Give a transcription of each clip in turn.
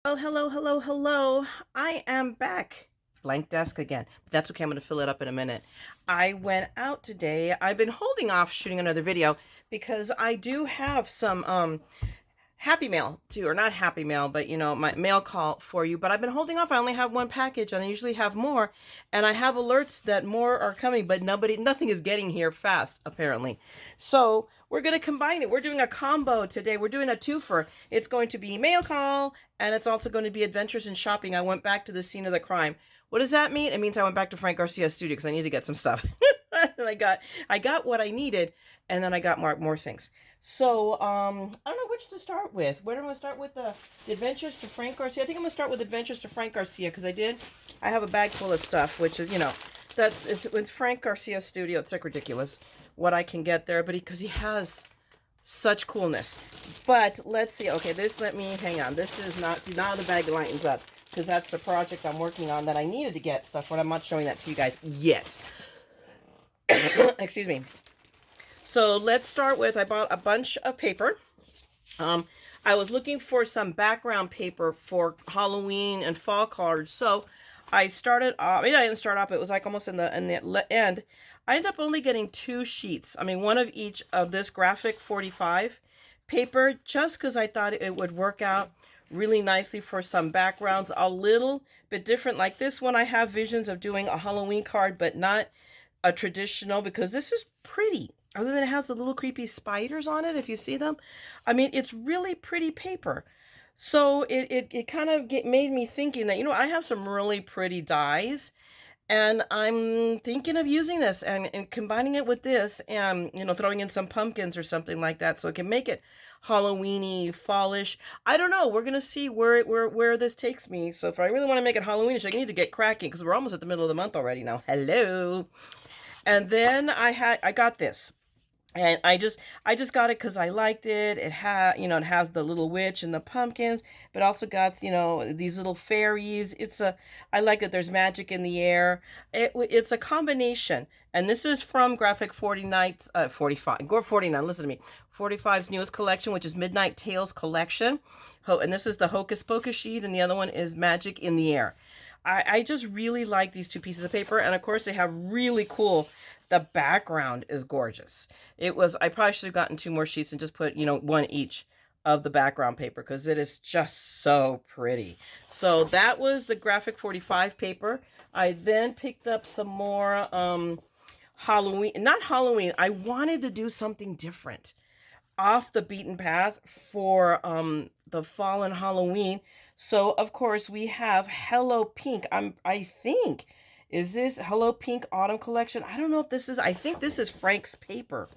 Well, hello, hello, hello. I am back. Blank desk again. That's okay. I'm going to fill it up in a minute. I went out today. I've been holding off shooting another video because I do have some happy mail too, or not happy mail, but my mail call for you. But I've been holding off. I only have one package and I usually have more, and I have alerts that more are coming, but nothing is getting here fast apparently. So we're going to combine it. We're doing a combo today. We're doing a twofer. It's going to be mail call, and it's also going to be adventures in shopping. I went back to the scene of the crime. What does that mean? It means I went back to Frank Garcia's studio because I need to get some stuff. And I got what I needed, and then I got more things. So I don't know which to start with. Where do I want to start with the adventures to Frank Garcia? I think I'm gonna start with adventures to Frank Garcia because I have a bag full of stuff, which is it's with Frank Garcia's studio. It's like ridiculous what I can get there, but because he has such coolness. But let's see. Okay, let me hang on. This is not, see, now the bag lightens up because that's the project I'm working on that I needed to get stuff, but I'm not showing that to you guys yet. Excuse me. So let's start with, I bought a bunch of paper. I was looking for some background paper for Halloween and fall cards. So I started off, I didn't start off, it was like almost in the end. I ended up only getting 2 sheets. I mean, one of each of this graphic 45 paper, just because I thought it would work out really nicely for some backgrounds, a little bit different. Like this one, I have visions of doing a Halloween card, but not a traditional, because this is pretty. Other than it has the little creepy spiders on it, if you see them. I mean, it's really pretty paper. So it kind of made me thinking that, I have some really pretty dies, and I'm thinking of using this and combining it with this and, throwing in some pumpkins or something like that so it can make it Halloweeny, fallish. I don't know. We're going to see where this takes me. So if I really want to make it Halloweenish, I need to get cracking because we're almost at the middle of the month already now. Hello. And then I got this. And I just got it because I liked it. It has the little witch and the pumpkins, but also got, these little fairies. I like that there's magic in the air. It's a combination. And this is from Graphic 45, 49, listen to me. 45's newest collection, which is Midnight Tales Collection. And this is the Hocus Pocus sheet, and the other one is Magic in the Air. I just really like these 2 pieces of paper, and of course they have really cool, the background is gorgeous. I probably should have gotten 2 more sheets and just put, 1 each of the background paper because it is just so pretty. So that was the Graphic 45 paper. I then picked up some more Halloween, not Halloween. I wanted to do something different, off the beaten path for the fall and Halloween. So of course we have Hello Pink. I think, is this Hello Pink Autumn Collection? I don't know if this is, I think this is Frank's paper.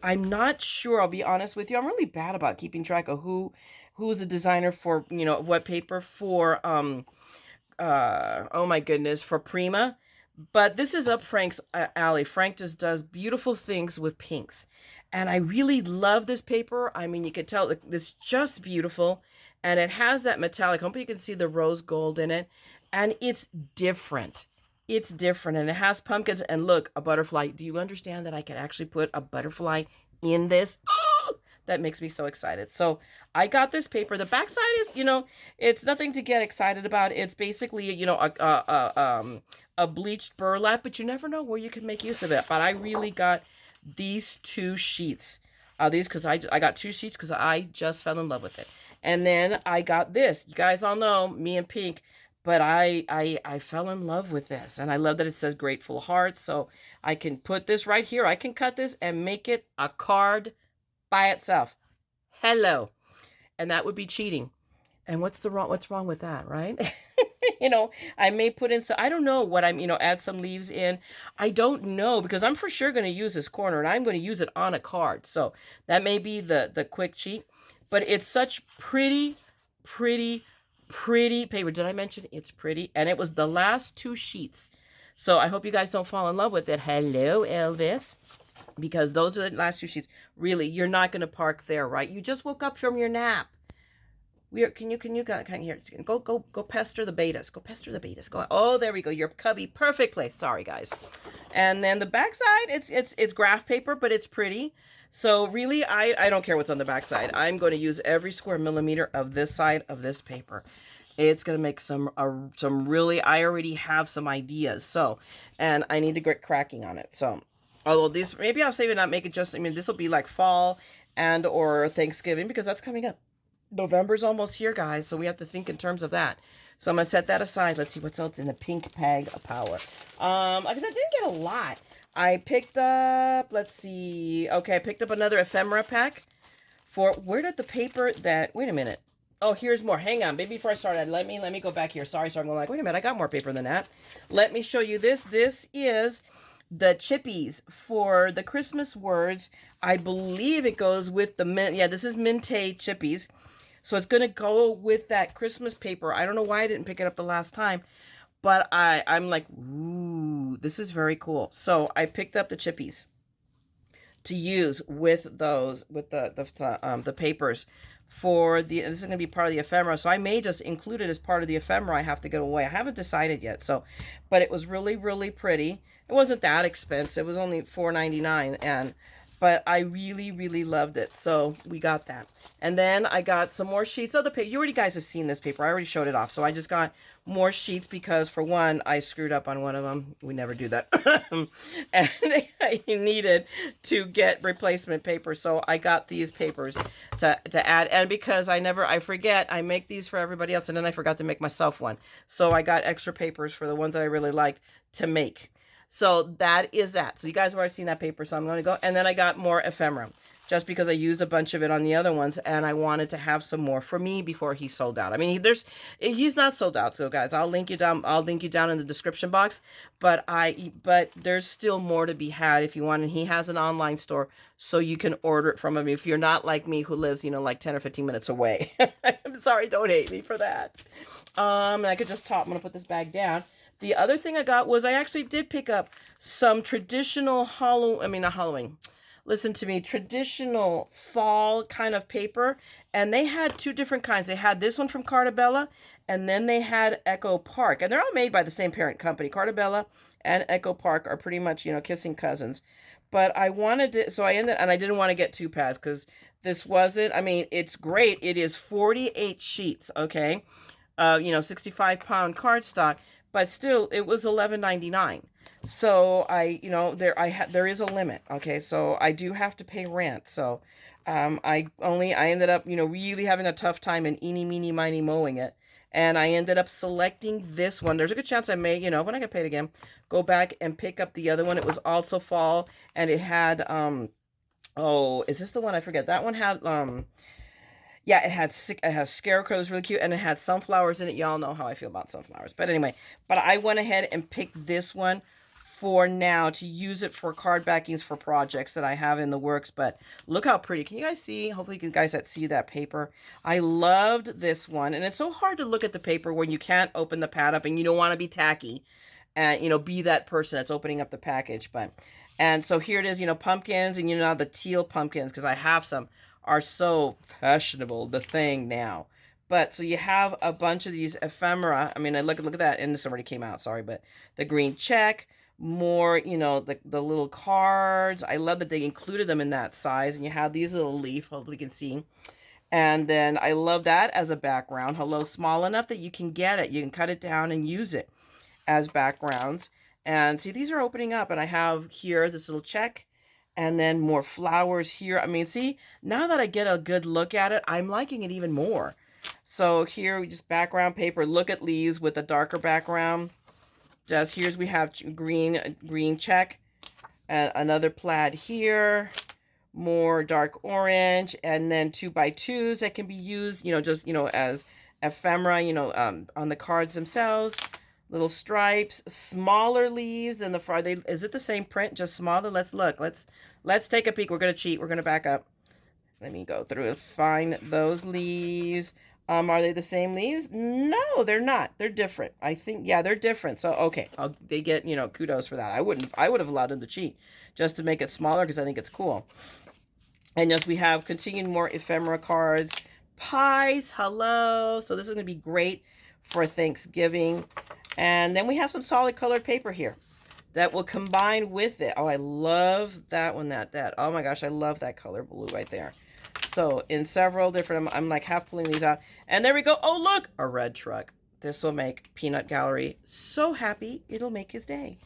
I'm not sure, I'll be honest with you. I'm really bad about keeping track of who's the designer for, what paper for oh my goodness, for Prima. But this is up Frank's alley. Frank just does beautiful things with pinks. And I really love this paper. I mean, you can tell it's just beautiful. And it has that metallic. I hope you can see the rose gold in it. And it's different. It's different. And it has pumpkins. And look, a butterfly. Do you understand that I can actually put a butterfly in this? Oh, that makes me so excited. So I got this paper. The backside is, it's nothing to get excited about. It's basically, a bleached burlap, but you never know where you can make use of it. But I really got these 2 sheets. Because I got 2 sheets because I just fell in love with it. And then I got this. You guys all know me and pink, but I fell in love with this. And I love that it says Grateful Hearts. So I can put this right here. I can cut this and make it a card by itself. Hello. And that would be cheating. And what's wrong with that, right? I may put in, so I don't know what add some leaves in. I don't know, because I'm for sure going to use this corner, and I'm going to use it on a card. So that may be the quick cheat, but it's such pretty paper. Did I mention it's pretty? And it was the last 2 sheets. So I hope you guys don't fall in love with it. Hello, Elvis. Because those are the last 2 sheets. Really, you're not going to park there, right? You just woke up from your nap. Can you here? Go pester the betas. Go pester the betas. Go. Oh, there we go. Your cubby, perfect place. Sorry, guys. And then the backside, it's graph paper, but it's pretty. So really, I don't care what's on the backside. I'm going to use every square millimeter of this side of this paper. It's going to make some really, I already have some ideas. So, and I need to get cracking on it. So, although this, maybe I'll save it, not make it just, I mean, this will be like fall and or Thanksgiving because that's coming up. November's almost here, guys. So we have to think in terms of that. So I'm going to set that aside. Let's see what's else in the pink bag of power. Because I didn't get a lot. I picked up, let's see. Okay, I picked up another Ephemera Pack for, where did the paper that, wait a minute. Oh, here's more. Hang on. Maybe before I started, let me go back here. Sorry, I'm going like, wait a minute, I got more paper than that. Let me show you this. This is the chippies for the Christmas words. I believe it goes with the mint. Yeah, this is Mintay chippies. So it's going to go with that Christmas paper. I don't know why I didn't pick it up the last time, but I'm like, ooh, this is very cool. So I picked up the chippies to use with those, with the papers for the, this is going to be part of the ephemera. So I may just include it as part of the ephemera. I have to get away. I haven't decided yet. So, but it was really, really pretty. It wasn't that expensive. It was only $4.99, but I really, really loved it. So we got that. And then I got some more sheets of the paper. You already guys have seen this paper. I already showed it off. So I just got more sheets because, for one, I screwed up on one of them. We never do that. And I needed to get replacement paper. So I got these papers to add. And because I forget, I make these for everybody else. And then I forgot to make myself one. So I got extra papers for the ones that I really liked to make. So that is that. So you guys have already seen that paper, so I'm going to go. And then I got more ephemera, just because I used a bunch of it on the other ones, and I wanted to have some more for me before he sold out. I mean, he's not sold out, so guys, I'll link you down in the description box. But there's still more to be had if you want. And he has an online store, so you can order it from him if you're not like me, who lives, like 10 or 15 minutes away. I'm sorry, don't hate me for that. And I could just I'm going to put this bag down. The other thing I got was I actually did pick up some traditional listen to me, traditional fall kind of paper. And they had two different kinds. They had this one from Cartabella, and then they had Echo Park. And they're all made by the same parent company. Cartabella and Echo Park are pretty much, kissing cousins. But I wanted to, so and I didn't want to get two pads because this wasn't, I mean, it's great. It is 48 sheets, okay? 65-pound cardstock. But still, it was $11.99. So there is a limit. Okay, so I do have to pay rent. So I ended up really having a tough time and eeny meeny miny mowing it. And I ended up selecting this one. There's a good chance I may when I get paid again, go back and pick up the other one. It was also fall, and it had oh, is this the one? I forget. That one had yeah, it has scarecrows, really cute, and it had sunflowers in it. Y'all know how I feel about sunflowers. But anyway, I went ahead and picked this one for now to use it for card backings for projects that I have in the works. But look how pretty. Can you guys see? Hopefully you guys see that paper. I loved this one. And it's so hard to look at the paper when you can't open the pad up and you don't want to be tacky and, be that person that's opening up the package. And so here it is, pumpkins and, the teal pumpkins, because I have some, are so fashionable, the thing now. But so you have a bunch of these ephemera. I mean, look at that, and this already came out, sorry, but the green check, more, the little cards. I love that they included them in that size, and you have these little leaf, hopefully you can see. And then I love that as a background. Hello, small enough that you can get it. You can cut it down and use it as backgrounds. And see, these are opening up, and I have here this little check. And then more flowers here. I mean, see, now that I get a good look at it, I'm liking it even more. So here, we just background paper. Look at leaves with a darker background. Just here's, we have green check. And another plaid here. More dark orange. And then 2x2s that can be used, as ephemera, on the cards themselves. Little stripes, smaller leaves than the front. Is it the same print, just smaller? Let's look. Let's take a peek. We're gonna cheat. We're gonna back up. Let me go through and find those leaves. Are they the same leaves? No, they're not. They're different. I think, yeah, they're different. So okay, they get kudos for that. I would have allowed them to cheat just to make it smaller because I think it's cool. And yes, we have continued more ephemera cards, pies. Hello. So this is gonna be great for Thanksgiving. And then we have some solid colored paper here that will combine with it. Oh, I love that one, oh my gosh, I love that color blue right there. So in several different, I'm like half pulling these out. And there we go. Oh, look, a red truck. This will make Peanut Gallery so happy. It'll make his day.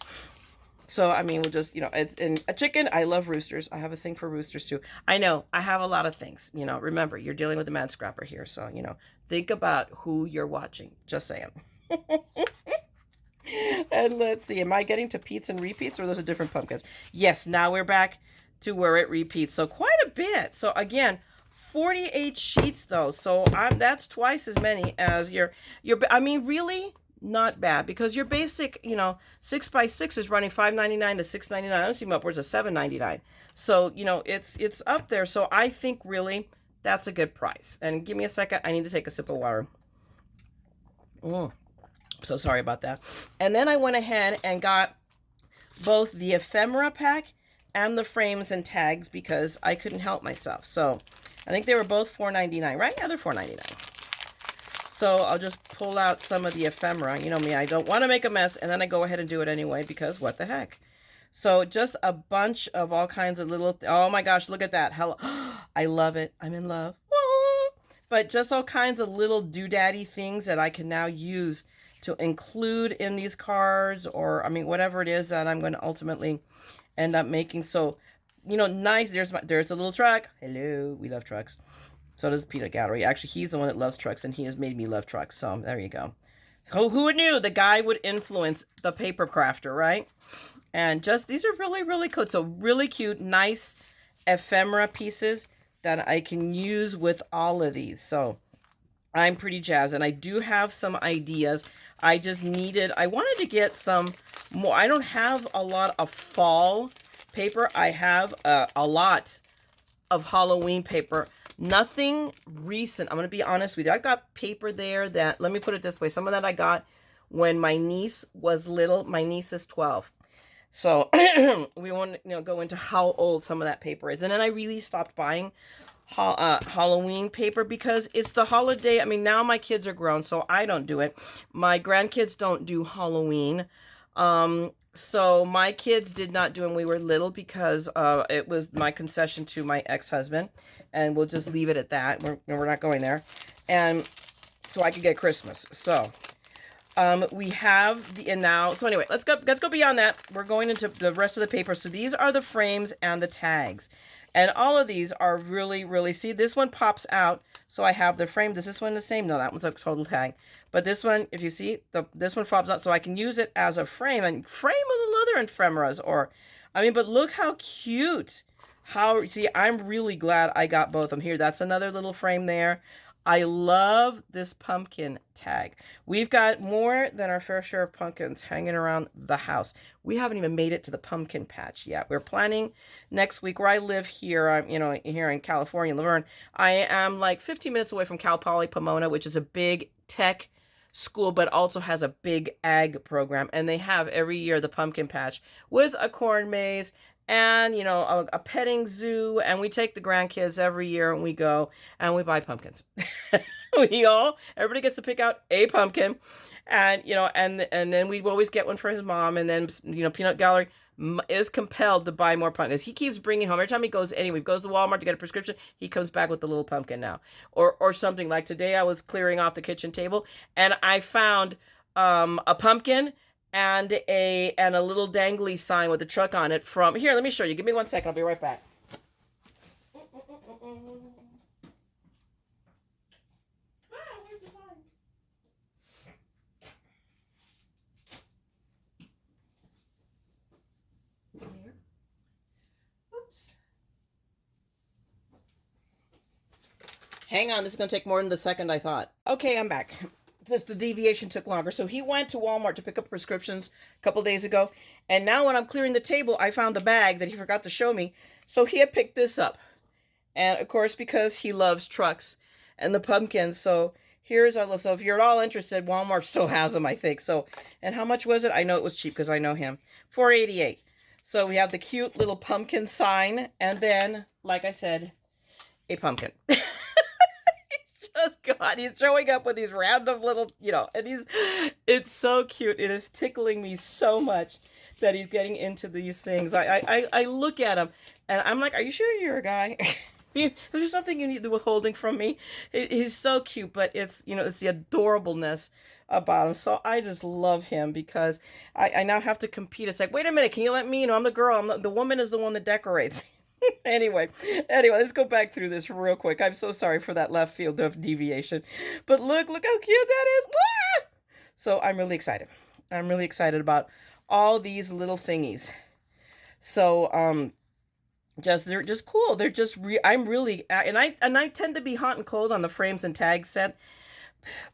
So, I mean, we'll just, it's in a chicken. I love roosters. I have a thing for roosters too. I know I have a lot of things, remember you're dealing with the TheMaddScrapper here. So, think about who you're watching. Just saying. And let's see, am I getting to peats and repeats, or those are different pumpkins? Yes, now we're back to where it repeats. So quite a bit. So again, 48 sheets though. So that's twice as many as I mean, really not bad, because your basic, 6x6 is running $5.99 to $6.99. I don't see upwards of $7.99. So, it's up there. So I think really that's a good price. And give me a second. I need to take a sip of water. So sorry about that. And then I went ahead and got both the Ephemera Pack and the frames and tags because I couldn't help myself. So I think they were both $4.99, right? Yeah, they're $4.99. So I'll just pull out some of the ephemera. You know me, I don't want to make a mess, and then I go ahead and do it anyway because what the heck. So just a bunch of all kinds of little, oh my gosh, look at that. Hello. I love it. I'm in love. But just all kinds of little doodaddy things that I can now use to include in these cards, or I mean whatever it is that I'm going to ultimately end up making. So, nice. There's a little truck. Hello, we love trucks. So does Peanut Gallery. Actually, he's the one that loves trucks, and he has made me love trucks. So there you go. So who knew the guy would influence the paper crafter, right? And just these are really, really cool. So really cute, nice ephemera pieces that I can use with all of these. So I'm pretty jazzed, and I do have some ideas. I wanted to get some more. I don't have a lot of fall paper. I have a lot of Halloween paper. Nothing recent. I'm going to be honest with you. I got paper there that, let me put it this way. Some of that I got when my niece was little. My niece is 12. So we want to go into how old some of that paper is. And then I really stopped buying Halloween paper because it's the holiday. I mean, now my kids are grown, so I don't do it. My grandkids don't do Halloween. So my kids did not do it when we were little because it was my concession to my ex-husband, and we'll just leave it at that. We're not going there. And so I could get Christmas. So we have so anyway, let's go beyond that. We're going into the rest of the paper. So these are the frames and the tags. And all of these are really, really, see, this one pops out. So I have the frame. Does this one the same? No, that one's a total tag. But this one, if you see, this one pops out. So I can use it as a frame and frame with the other ephemeras. But look how cute. See, I'm really glad I got both of them here. That's another little frame there. I love this pumpkin tag. We've got more than our fair share of pumpkins hanging around the house. We haven't even made it to the pumpkin patch yet. We're planning next week where I live here. I'm, here in California, Laverne. I am like 15 minutes away from Cal Poly Pomona, which is a big tech school, but also has a big ag program. And they have every year the pumpkin patch with a corn maze and, a petting zoo. And we take the grandkids every year and we go and we buy pumpkins. Everybody gets to pick out a pumpkin. And, and then we always get one for his mom. And then, Peanut Gallery is compelled to buy more pumpkins. He keeps bringing home, every time he goes to Walmart to get a prescription, he comes back with the little pumpkin now. Or something like today I was clearing off the kitchen table and I found a pumpkin and a little dangly sign with a truck on it from, here, let me show you. Give me 1 second. I'll be right back. Where's the sign? Here. Oops. Hang on, this is going to take more than the second I thought. Okay, I'm back. The deviation took longer. So he went to Walmart to pick up prescriptions a couple days ago. And now when I'm clearing the table, I found the bag that he forgot to show me. So he had picked this up. And of course, because he loves trucks and the pumpkins. So here's our list. So if you're at all interested, Walmart still has them, I think. So, and how much was it? I know it was cheap because I know him. $4.88. So we have the cute little pumpkin sign. And then, like I said, a pumpkin. God, he's showing up with these random little, and it's so cute. It is tickling me so much that he's getting into these things. I look at him and I'm like, are you sure you're a guy? Is there something you need withholding from me? He's so cute, but it's, it's the adorableness about him. So I just love him because I now have to compete. It's like, wait a minute, can you let me? I'm the girl. The woman is the one that decorates. anyway, let's go back through this real quick. I'm so sorry for that left field of deviation, but look how cute that is. Wah! So I'm really excited. I'm really excited about all these little thingies. So they're just cool. They're just I'm really, and I tend to be hot and cold on the frames and tags set,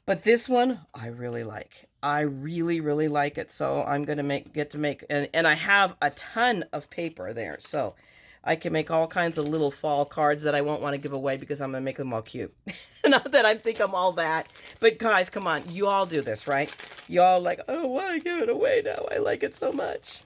but this one I really like. I really like it. So I'm gonna get to make, and I have a ton of paper there, so I can make all kinds of little fall cards that I won't want to give away because I'm gonna make them all cute. Not that I think I'm all that, but guys, come on, you all do this, right? You all like, oh, why give it away now? I like it so much.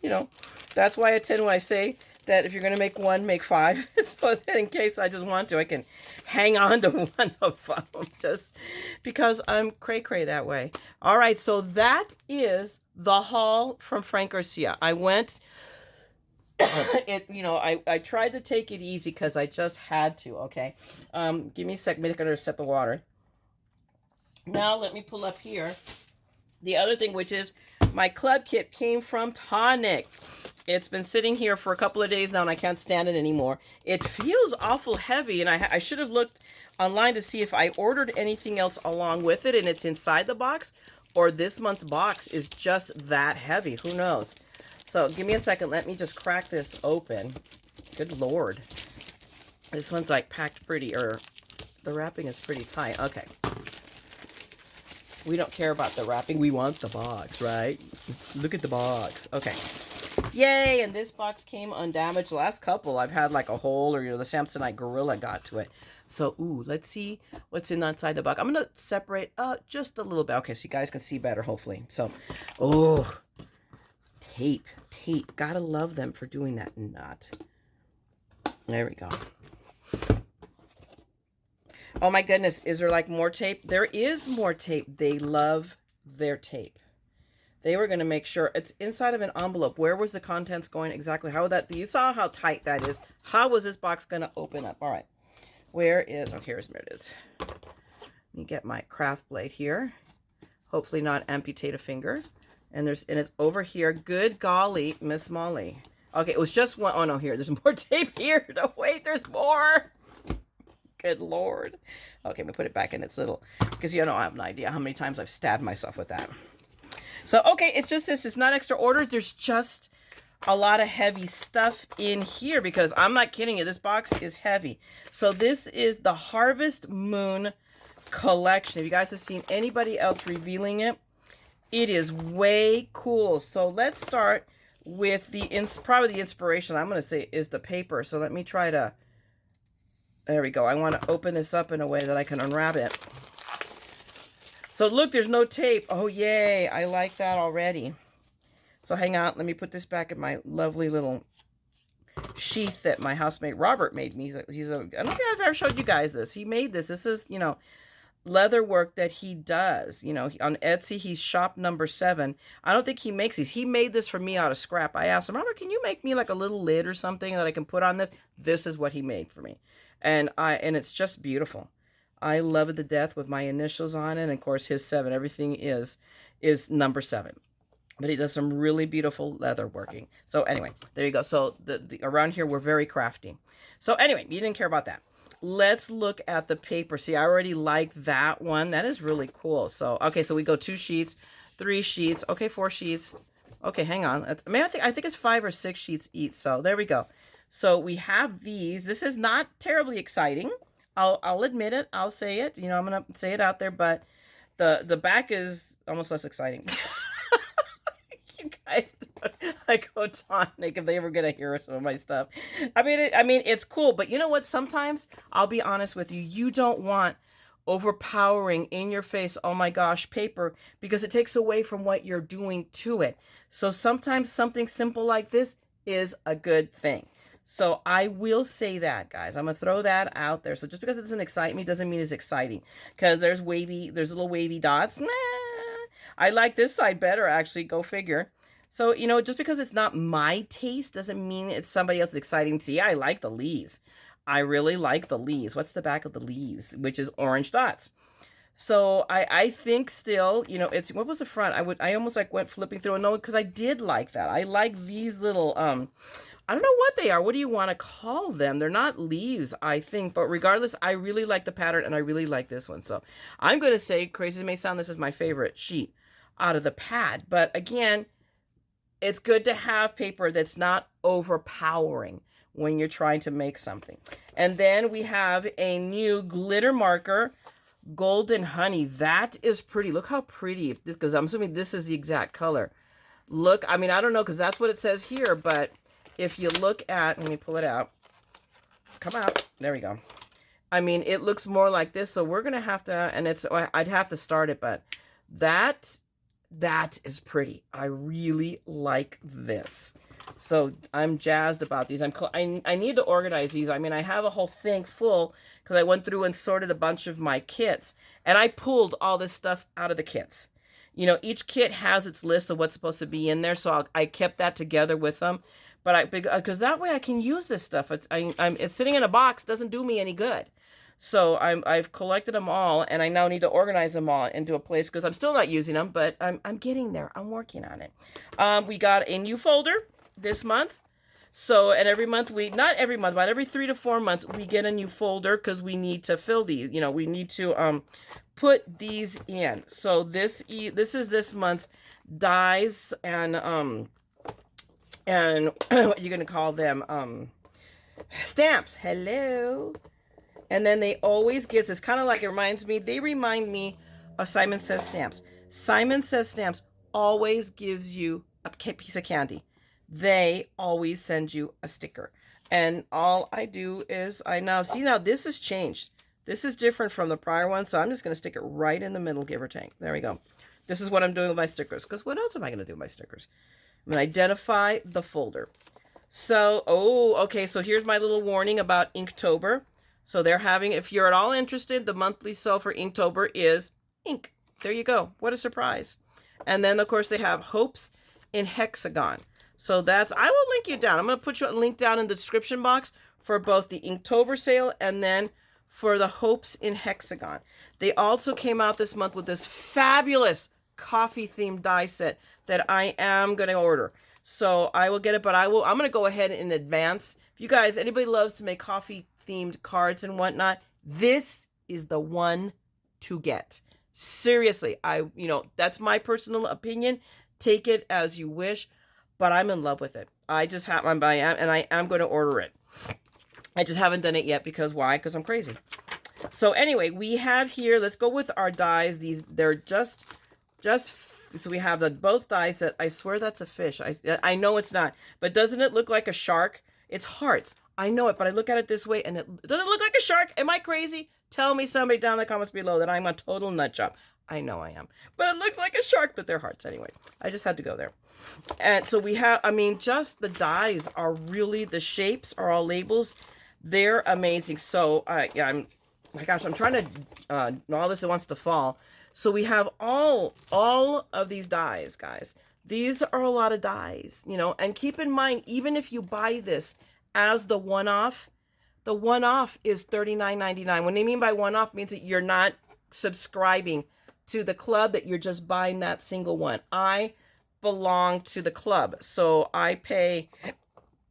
That's why I tend, when I say that if you're going to make one, make 5. So that in case I just want to, I can hang on to one of them. Just because I'm cray-cray that way. All right, so that is the haul from Frank Garcia. I went, I tried to take it easy because I just had to, okay? Give me a second, I'm going to set the water. Now let me pull up here. The other thing, which is my club kit, came from Tonic. It's been sitting here for a couple of days now, and I can't stand it anymore. It feels awful heavy, and I should have looked online to see if I ordered anything else along with it, and it's inside the box, or this month's box is just that heavy. Who knows? So give me a second. Let me just crack this open. Good Lord. This one's like packed pretty, or the wrapping is pretty tight. Okay. We don't care about the wrapping. We want the box, right? Look at the box. Okay. Yay! And this box came undamaged. The last couple, I've had like a hole, or the Samsonite Gorilla got to it. So, let's see what's inside the box. I'm going to separate just a little bit. Okay, so you guys can see better, hopefully. So, tape. Gotta love them for doing that. Not. There we go. Oh my goodness, is there like more tape? There is more tape. They love their tape. They were going to make sure it's inside of an envelope. Where was the contents going exactly? How would that, you saw how tight that is. How was this box going to open up? All right. Where it is. Let me get my craft blade here. Hopefully not amputate a finger. And it's over here. Good golly, Miss Molly. Okay, it was just one. Oh no, here. There's more tape here. No, wait, there's more. Good Lord. Okay, let me put it back in its little, because you don't have an idea how many times I've stabbed myself with that. So, okay, it's just this. It's not extra order. There's just a lot of heavy stuff in here, because I'm not kidding you. This box is heavy. So this is the Harvest Moon collection. If you guys have seen anybody else revealing it, it is way cool. So let's start with probably the inspiration, I'm going to say, is the paper. So let me try to, there we go. I want to open this up in a way that I can unwrap it. So look, there's no tape. Oh, yay. I like that already. So hang on. Let me put this back in my lovely little sheath that my housemate Robert made me. I don't think I've ever showed you guys this. He made this. This is, leather work that he does. On Etsy, he's shop number 7. I don't think he makes these. He made this for me out of scrap. I asked him, Robert, can you make me like a little lid or something that I can put on this? This is what he made for me. And it's just beautiful. I love it to death with my initials on it. And of course, his 7, everything is number 7. But he does some really beautiful leather working. So anyway, there you go. So around here, we're very crafty. So anyway, you didn't care about that. Let's look at the paper. See, I already like that one. That is really cool. So, okay, so we go 2 sheets, 3 sheets. Okay, 4 sheets. Okay, hang on. I think it's 5 or 6 sheets each. So there we go. So we have these. This is not terribly exciting. I'll admit it. I'll say it. I'm going to say it out there, but the back is almost less exciting. You guys, I go Tonic if they ever get to hear some of my stuff. I mean, it's cool, but you know what? Sometimes, I'll be honest with you, you don't want overpowering in your face, oh my gosh, paper, because it takes away from what you're doing to it. So sometimes something simple like this is a good thing. So I will say that, guys. I'm going to throw that out there. So just because it doesn't excite me doesn't mean it's exciting. Because there's little wavy dots. Nah. I like this side better, actually. Go figure. So, just because it's not my taste doesn't mean it's somebody else's exciting. See, I like the leaves. I really like the leaves. What's the back of the leaves? Which is orange dots. So I think still, you know, it's, what was the front? I almost like went flipping through and no, because I did like that. I like these little, I don't know what they are. What do you want to call them? They're not leaves, I think, but regardless, I really like the pattern and I really like this one. So I'm going to say, crazy as it may sound, this is my favorite sheet out of the pad. But again, it's good to have paper that's not overpowering when you're trying to make something. And then we have a new glitter marker, Golden Honey. That is pretty. Look how pretty this, because I'm assuming this is the exact color. Look, I mean, I don't know, because that's what it says here, but if you look at, let me pull it out. Come out. There we go. I mean, it looks more like this, so we're going to have to, and it's, I'd have to start it, but that is pretty. I really like this. So I'm jazzed about these. I need to organize these. I mean, I have a whole thing full because I went through and sorted a bunch of my kits, and I pulled all this stuff out of the kits. You know, each kit has its list of what's supposed to be in there, so I kept that together with them. But because that way I can use this stuff. It's sitting in a box, doesn't do me any good. So I've collected them all, and I now need to organize them all into a place because I'm still not using them, but I'm getting there. I'm working on it. We got a new folder this month. So, and every month not every month, but every 3 to 4 months, we get a new folder because we need to fill these. You know, we need to put these in. So this is this month's dies and what you're gonna call them, stamps. Hello. And then they always get this, kind of like, they remind me of Simon Says Stamps. Simon Says Stamps always gives you a piece of candy. They always send you a sticker. And all I do is now this has changed. This is different from the prior one, so I'm just going to stick it right in the middle, give or take. There we go. This is what I'm doing with my stickers, because what else am I going to do with my stickers? I'm going to identify the folder. So, okay, so here's my little warning about Inktober. So they're having, if you're at all interested, the monthly sale for Inktober is ink. There you go. What a surprise. And then, of course, they have Hopes in Hexagon. So I will link you down. I'm going to put you a link down in the description box for both the Inktober sale and then for the Hopes in Hexagon. They also came out this month with this fabulous coffee-themed die set that I am going to order. So I will get it, but I'm going to go ahead in advance. If you guys, anybody loves to make coffee-themed cards and whatnot, this is the one to get. Seriously, that's my personal opinion. Take it as you wish, but I'm in love with it. I am going to order it. I just haven't done it yet because why? Because I'm crazy. So anyway, we have here, let's go with our dies. They're just so we have both dies that I swear that's a fish. I know it's not, but doesn't it look like a shark? It's hearts. I know it, but I look at it this way and it doesn't look like a shark. Am I crazy? Tell me, somebody down in the comments below, that I'm a total nut job. I know I am, but it looks like a shark, but they're hearts anyway. I just had to go there. And so we have, just the dies are really, the shapes are all labels. They're amazing. So yeah, my gosh, I'm trying to all this wants to fall. So we have all of these dies, guys. These are a lot of dies, and keep in mind, even if you buy this as the one-off is $39.99. What they mean by one-off means that you're not subscribing to the club, that you're just buying that single one. I belong to the club, so I pay.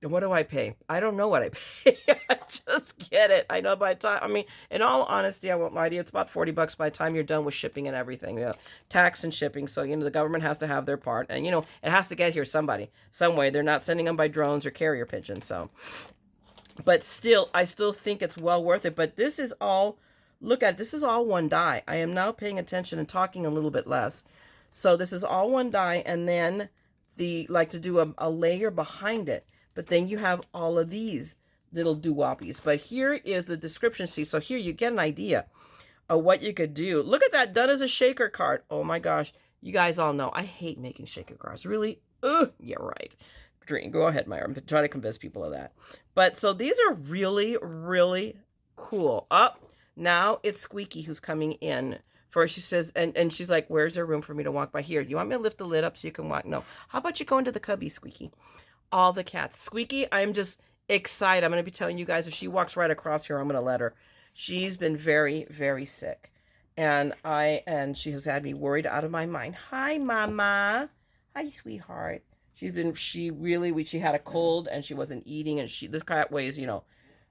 What do I pay? I don't know what I pay. I just get it. I know by the time, in all honesty, I won't lie to you, it's about $40 by the time you're done with shipping and everything. Tax and shipping. So, the government has to have their part. And, it has to get here some way. They're not sending them by drones or carrier pigeons. So, but still, I still think it's well worth it. But this is all, look at it. This is all one die. I am now paying attention and talking a little bit less. So this is all one die. And then to do a layer behind it. But then you have all of these little doo-woppies. But here is the description sheet. So here you get an idea of what you could do. Look at that, done as a shaker card. Oh my gosh. You guys all know I hate making shaker cards. Really? Yeah, right. Dream. Go ahead, Myra. I'm trying to convince people of that. But so these are really, really cool. Now it's Squeaky who's coming in. First, she says, and she's like, where's there room for me to walk by here? Do you want me to lift the lid up so you can walk? No. How about you go into the cubby, Squeaky? All the cats. Squeaky, I'm just excited. I'm going to be telling you guys, if she walks right across here, I'm going to let her. She's been very, very sick. And she has had me worried out of my mind. Hi, Mama. Hi, sweetheart. She had a cold and she wasn't eating. And this cat weighs, you know,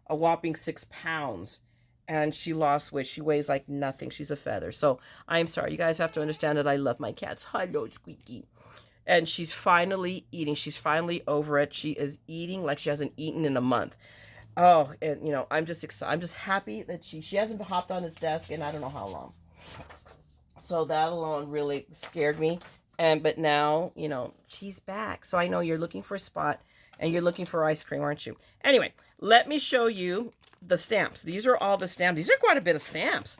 a whopping 6 pounds. And she lost weight. She weighs like nothing. She's a feather. So I'm sorry. You guys have to understand that I love my cats. Hello, Squeaky. And she's finally eating. She's finally over it. She is eating like she hasn't eaten in a month. Oh, and you know, I'm just excited. I'm just happy that she hasn't hopped on his desk in I don't know how long. So that alone really scared me. But now, you know, she's back. So I know you're looking for a spot and you're looking for ice cream, aren't you? Anyway, let me show you the stamps. These are all the stamps. These are quite a bit of stamps.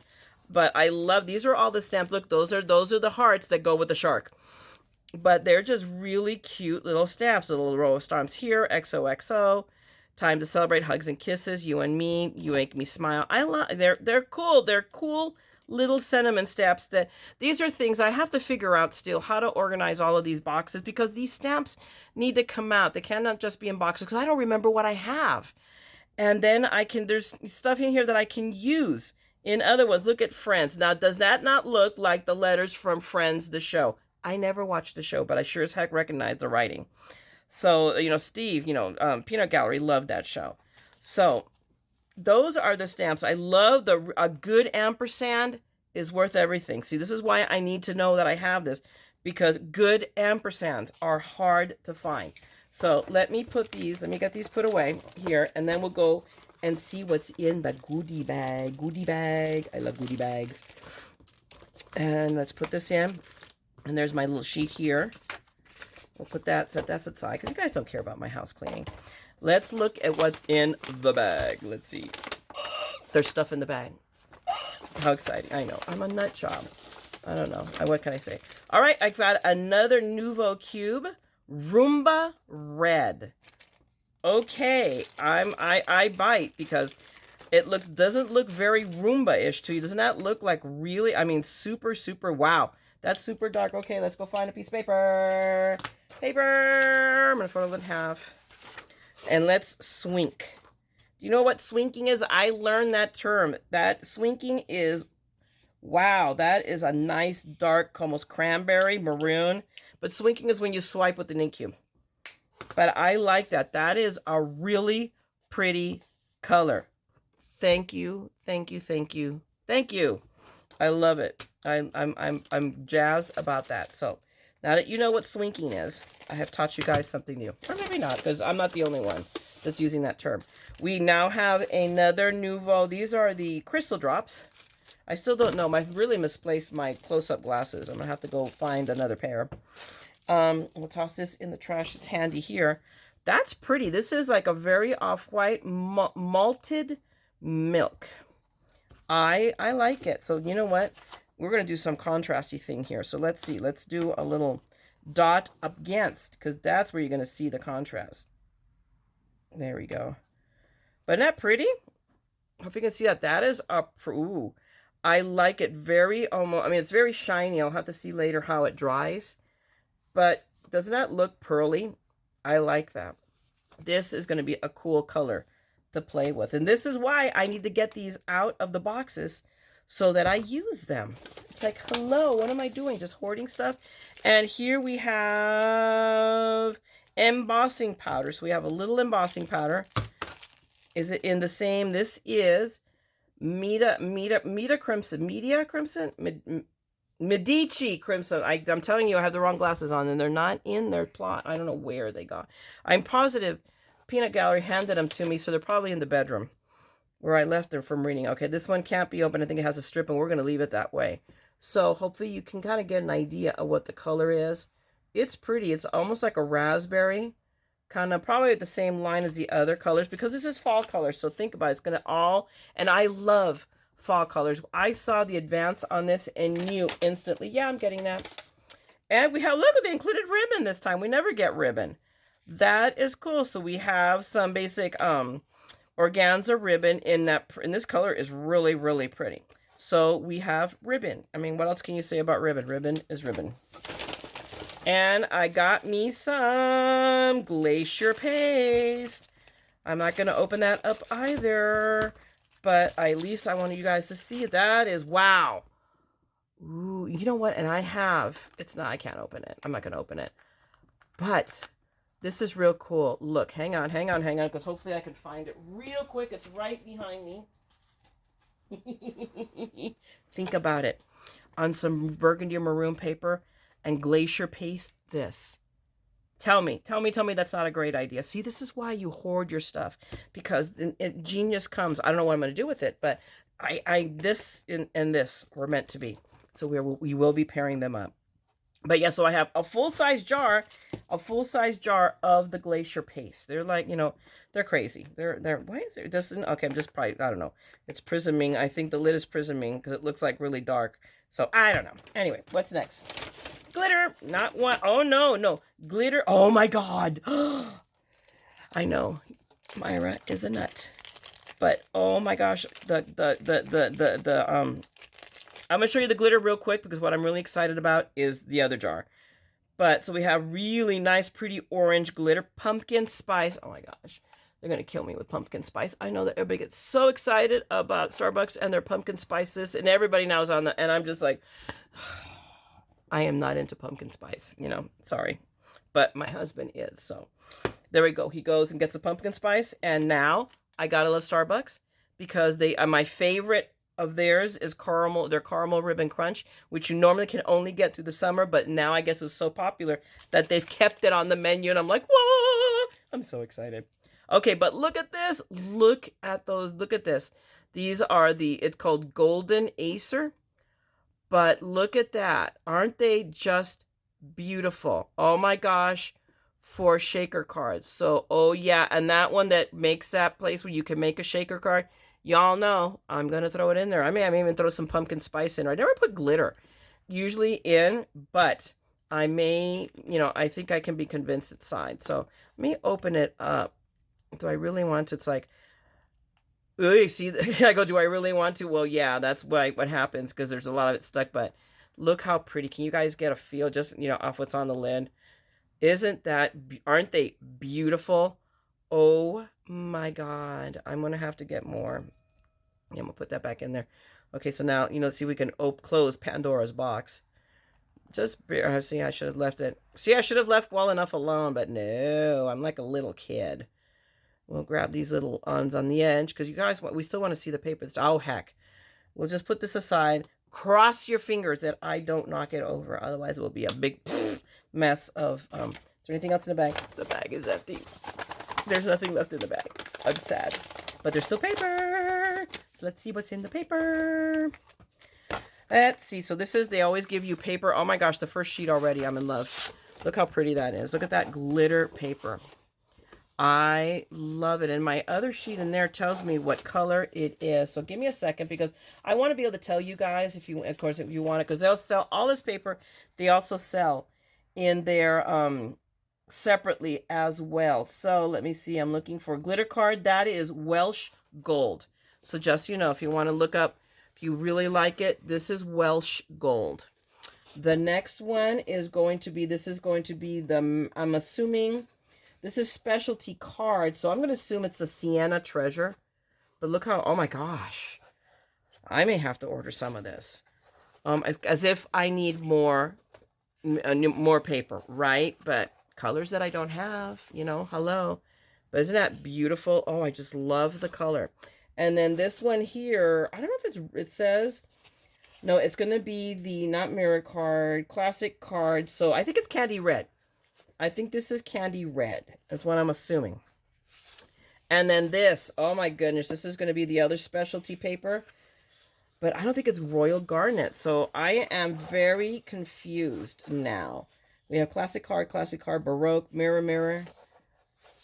But I love, these are all the stamps. Look, those are the hearts that go with the shark. But they're just really cute little stamps. A little row of stamps here, XOXO. Time to celebrate, hugs and kisses, you and me, you make me smile. I love, they're cool. They're cool little sentiment stamps. That these are things I have to figure out still how to organize all of these boxes, because these stamps need to come out. They cannot just be in boxes because I don't remember what I have. And then there's stuff in here that I can use in other ones. Look at Friends. Now, does that not look like the letters from Friends, the show? I never watched the show, but I sure as heck recognize the writing. So, you know, Steve, you know, Peanut Gallery loved that show. So those are the stamps. I love a good ampersand is worth everything. See, this is why I need to know that I have this, because good ampersands are hard to find. So let me get these put away here, and then we'll go and see what's in the goodie bag. Goodie bag. I love goodie bags. And let's put this in. And there's my little sheet here. We'll put that, set that aside, because you guys don't care about my house cleaning. Let's look at what's in the bag. Let's see. There's stuff in the bag. How exciting. I know. I'm a nut job. I don't know. What can I say? All right. I got another Nouveau Cube. Roomba Red. Okay. I bite, because it doesn't look very Roomba-ish to you. Doesn't that look like really, I mean, super, super, wow. That's super dark. Okay, let's go find a piece of paper. Paper. I'm going to fold it in half. And let's swink. Do you know what swinking is? I learned that term. That swinking is, wow, that is a nice dark, almost cranberry, maroon. But swinking is when you swipe with an ink cube. But I like that. That is a really pretty color. Thank you. Thank you. Thank you. Thank you. I love it. I'm jazzed about that. So now that you know what swinking is, I have taught you guys something new. Or maybe not, because I'm not the only one that's using that term. We now have another Nouveau. These are the crystal drops. I still don't know. I really misplaced my close-up glasses. I'm going to have to go find another pair. We'll toss this in the trash. It's handy here. That's pretty. This is like a very off-white malted milk. I like it. So you know what? We're going to do some contrasty thing here. So let's see. Let's do a little dot against, because that's where you're going to see the contrast. There we go. But isn't that pretty? Hope you can see that. That is a, ooh, I like it very almost, I mean, it's very shiny. I'll have to see later how it dries. But doesn't that look pearly? I like that. This is going to be a cool color to play with. And this is why I need to get these out of the boxes so that I use them. It's like, hello, what am I doing? Just hoarding stuff? And here we have embossing powder. So we have a little embossing powder. Is it in the same? This is Media Crimson. Medici Crimson. I'm telling you, I have the wrong glasses on, and they're not in their plot. I don't know where they got. I'm positive Peanut Gallery handed them to me, so they're probably in the bedroom where I left them from reading. Okay, this one can't be open. I think it has a strip, and we're going to leave it that way. So hopefully you can kind of get an idea of what the color is. It's pretty. It's almost like a raspberry, kind of probably the same line as the other colors, because this is fall colors. So think about it. It's going to all, and I love fall colors. I saw the advance on this and knew instantly, yeah, I'm getting that. And we have, look, they included ribbon this time. We never get ribbon. That is cool. So we have some basic organza ribbon in this color is really, really pretty. So we have ribbon. I mean, what else can you say about ribbon? Ribbon is ribbon. And I got me some glacier paste. I'm not going to open that up either. But at least I want you guys to see it. That is, wow. Ooh, you know what? And I have, it's not, I can't open it. I'm not going to open it. But this is real cool. Look, hang on, because hopefully I can find it real quick. It's right behind me. Think about it. On some burgundy or maroon paper and glacier paste this. Tell me that's not a great idea. See, this is why you hoard your stuff, because genius comes. I don't know what I'm going to do with it, but this and this were meant to be. So we will be pairing them up. But yeah, so I have a full-size jar of the glacier paste. They're like, you know, they're crazy. They're why is it doesn't okay, I'm just probably, I don't know. It's prisming. I think the lid is prisming because it looks like really dark. So I don't know. Anyway, what's next? Glitter, not one. Oh no, glitter. Oh my God. I know, Myra is a nut, but oh my gosh, I'm gonna show you the glitter real quick because what I'm really excited about is the other jar. But so we have really nice, pretty orange glitter, pumpkin spice. Oh my gosh, they're gonna kill me with pumpkin spice. I know that everybody gets so excited about Starbucks and their pumpkin spices, and everybody now is on the. And I'm just like. I am not into pumpkin spice, you know, sorry. But my husband is, so there we go. He goes and gets a pumpkin spice, and now I gotta love Starbucks because they my favorite of theirs is their caramel ribbon crunch, which you normally can only get through the summer, but now I guess it's so popular that they've kept it on the menu, and I'm like, whoa! I'm so excited. Okay, but look at this. Look at those. Look at this. These are it's called Golden Acer. But look at that. Aren't they just beautiful? Oh my gosh. For shaker cards. So, oh yeah. And that one that makes that place where you can make a shaker card. Y'all know I'm going to throw it in there. I may even throw some pumpkin spice in. I never put glitter usually in. But I may, you know, I think I can be convinced it's side. So let me open it up. Do I really want to? It's like. Ooh, see, I go, do I really want to? Well, yeah, that's what happens because there's a lot of it stuck. But look how pretty. Can you guys get a feel just, you know, off what's on the lid? Aren't they beautiful? Oh my God. I'm going to have to get more. Yeah, I'm going to put that back in there. Okay, so now, you know, see, we can close Pandora's box. Just, see, I should have left it. See, I should have left well enough alone, but no, I'm like a little kid. We'll grab these little ons on the edge because you guys, we still want to see the paper. Oh, heck. We'll just put this aside. Cross your fingers that I don't knock it over. Otherwise, it will be a big mess of... is there anything else in the bag? The bag is empty. There's nothing left in the bag. I'm sad. But there's still paper. So let's see what's in the paper. Let's see. So this is... They always give you paper. Oh, my gosh. The first sheet already. I'm in love. Look how pretty that is. Look at that glitter paper. I love it. And my other sheet in there tells me what color it is. So give me a second because I want to be able to tell you guys if you want it, because they'll sell all this paper. They also sell in their separately as well. So let me see. I'm looking for a glitter card. That is Welsh Gold. So just, you know, if you want to look up, if you really like it, this is Welsh Gold. The next one is going to be, I'm assuming, this is specialty cards, so I'm going to assume it's the Sienna Treasure. But look how, oh my gosh. I may have to order some of this. As if I need more paper, right? But colors that I don't have, you know, hello. But isn't that beautiful? Oh, I just love the color. And then this one here, I don't know if it says, no, it's going to be the, not mirror card, classic card. So I think it's candy red. I think this is candy red. That's what I'm assuming. And then this, oh my goodness, this is going to be the other specialty paper. But I don't think it's Royal Garnet. So I am very confused now. We have classic card, Baroque, mirror.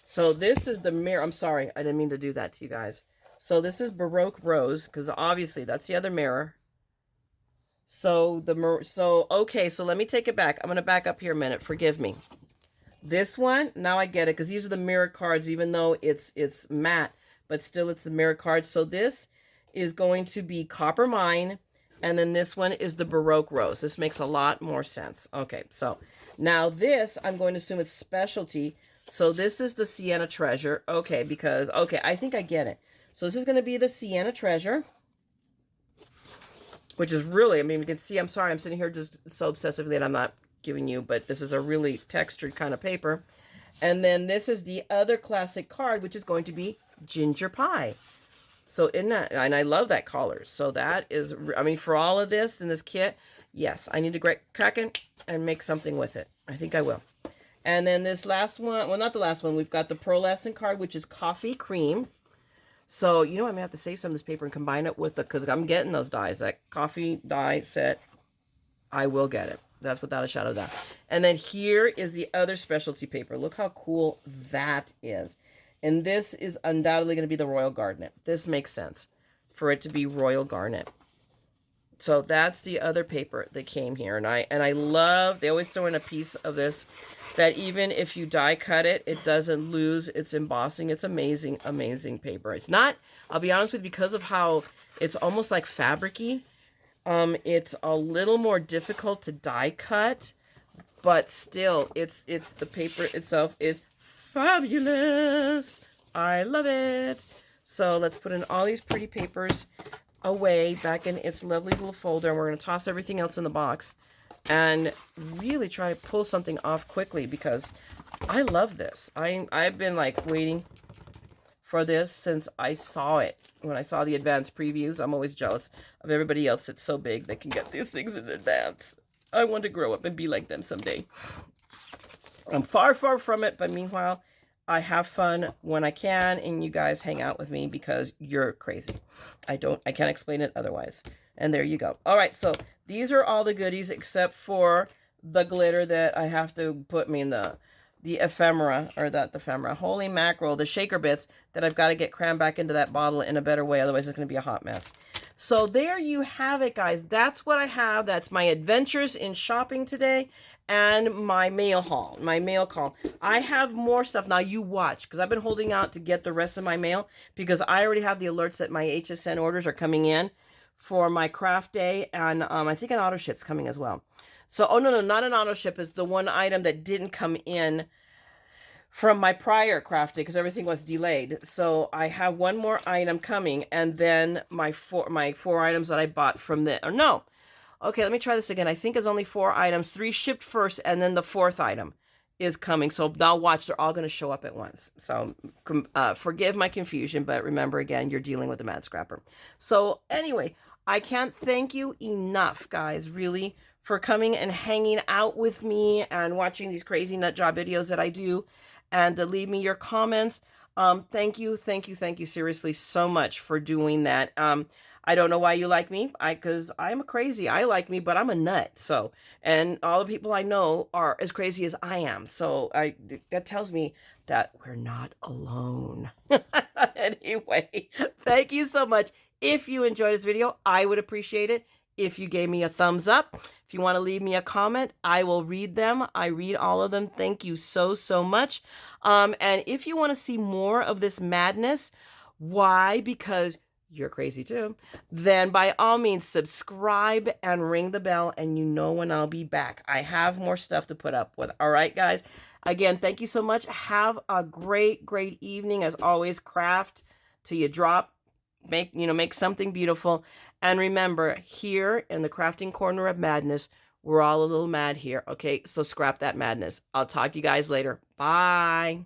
So this is the mirror. I'm sorry, I didn't mean to do that to you guys. So this is Baroque Rose, because obviously that's the other mirror. So okay, so let me take it back. I'm going to back up here a minute. Forgive me. This one, now I get it, because these are the mirror cards, even though it's matte, but still it's the mirror cards. So this is going to be Copper Mine, and then this one is the Baroque Rose. This makes a lot more sense. Okay, so now this, I'm going to assume it's specialty. So this is the Sienna Treasure. Okay, because, okay, I think I get it. So this is going to be the Sienna Treasure, which is really, I mean, you can see, I'm sorry, I'm sitting here just so obsessively that I'm not giving you, but this is a really textured kind of paper. And then this is the other classic card, which is going to be Ginger Pie. So in that, and I love that color. So that is, I mean, for all of this in this kit, yes, I need to crack it and make something with it. I think I will. And then this last one, well, not the last one, we've got the pearlescent card, which is Coffee Cream. So, you know, I'm going to have to save some of this paper and combine it with the, because I'm getting those dies. That coffee die set, I will get it. That's without a shadow of doubt. And then here is the other specialty paper. Look how cool that is. And this is undoubtedly going to be the Royal Garnet. This makes sense for it to be Royal Garnet. So that's the other paper that came here. And I love, they always throw in a piece of this that even if you die cut it, it doesn't lose its embossing. It's amazing, amazing paper. It's not, I'll be honest with you, because of how it's almost like fabric-y, it's a little more difficult to die cut, but still, it's the paper itself is fabulous. I love it. So let's put in all these pretty papers away back in its lovely little folder, and we're going to toss everything else in the box and really try to pull something off quickly because I love this. I've been like waiting for this since I saw it. When I saw the advanced previews, I'm always jealous of everybody else that's so big that can get these things in advance. I want to grow up and be like them someday. I'm far, far from it, but meanwhile, I have fun when I can, and you guys hang out with me because you're crazy. I can't explain it otherwise. And there you go. All right, so these are all the goodies except for the glitter that I have to put me in the ephemera, or the ephemera, holy mackerel, the shaker bits that I've got to get crammed back into that bottle in a better way. Otherwise, it's going to be a hot mess. So there you have it, guys. That's what I have. That's my adventures in shopping today and my mail haul, my mail call. I have more stuff. Now you watch, because I've been holding out to get the rest of my mail because I already have the alerts that my HSN orders are coming in for my craft day, and I think an auto ship's coming as well. So, oh no, not an auto ship, is the one item that didn't come in from my prior craft day because everything was delayed. So I have one more item coming, and then my four items that I bought from the, or no. Okay, let me try this again. I think it's only 4 items, 3 shipped first, and then the 4th item is coming. So now watch, they're all going to show up at once. So forgive my confusion, but remember, again, you're dealing with the TheMaddScrapper. So anyway, I can't thank you enough, guys, really, for coming and hanging out with me and watching these crazy nut job videos that I do, and to leave me your comments. Thank you seriously so much for doing that. I don't know why you like me, because I'm crazy. I like me, but I'm a nut. So, and all the people I know are as crazy as I am. So that tells me that we're not alone. Anyway, thank you so much. If you enjoyed this video, I would appreciate it if you gave me a thumbs up. If you want to leave me a comment, I will read them. I read all of them. Thank you so much. And if you want to see more of this madness, why? Because you're crazy too, then by all means subscribe and ring the bell, and you know when I'll be back. I have more stuff to put up with. All right, guys. Again, thank you so much. Have a great evening. As always, craft till you drop. Make something beautiful. And remember, here in the crafting corner of madness, we're all a little mad here. Okay, so scrap that madness. I'll talk to you guys later. Bye.